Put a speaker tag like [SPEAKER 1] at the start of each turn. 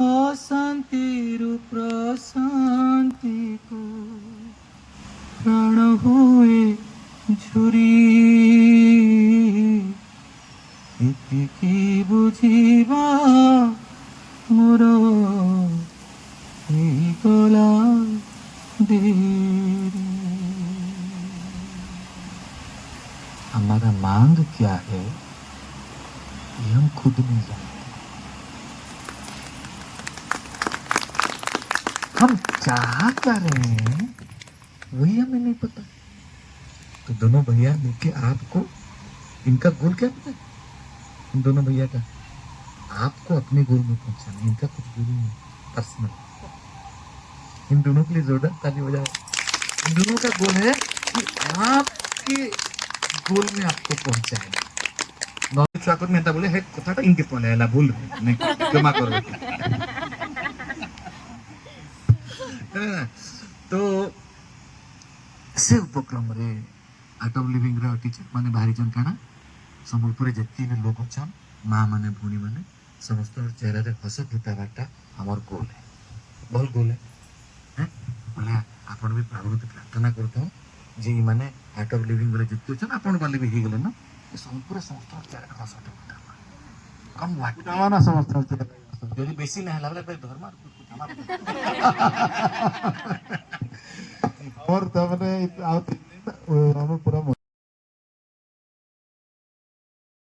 [SPEAKER 1] ଅଶାନ୍ତିରୁ ପ୍ରଶାନ୍ତିକୁ ପ୍ରାଣ ହୁଏ ଝୁରି ଏତିକି ବୁଝିବା ମୋର ହେଇଗଲା देरी। हमारा मांग क्या है ये हम खुद नहीं जानते। हम चाह क्या रहे हैं वही हमें नहीं पता। तो दोनों भैया मिलके आपको इनका गोल क्या पता है? इन दोनों भैया का आपको अपने गोल में पहुंचाना। इनका कुछ गोल नहीं पर्सनल। इन दोनों के लिए जोरदार ताली बजाओ। इन दोनों का गोल है कि आपके गोल में आपको पहुंचाएगा। नॉलेज चाकर में बोले है कथाटा इनके पहले भूल नहीं क्षमा करो। तो से उपक्रम रे आर्ट ऑफ लिविंग रे टीचर माने बाहरी जन काना संबलपुर जति भी लोग अछन माँ माने भूणी माने समस्त चेहरा रे हस फुटाबाटा हमर गोल है। बहुत गोल है बोले आपण भी प्रभु को प्रार्थना करता हूँ जे माने आर्ट ऑफ लिविंग रे जति अछन आपण वाले भी हे गेले ना संपूर्ण समस्त चेहरा रे हस फुटा कम वाटा ना समस्त यदि बेसी ना हला पे धर्म और तमने हम पूरा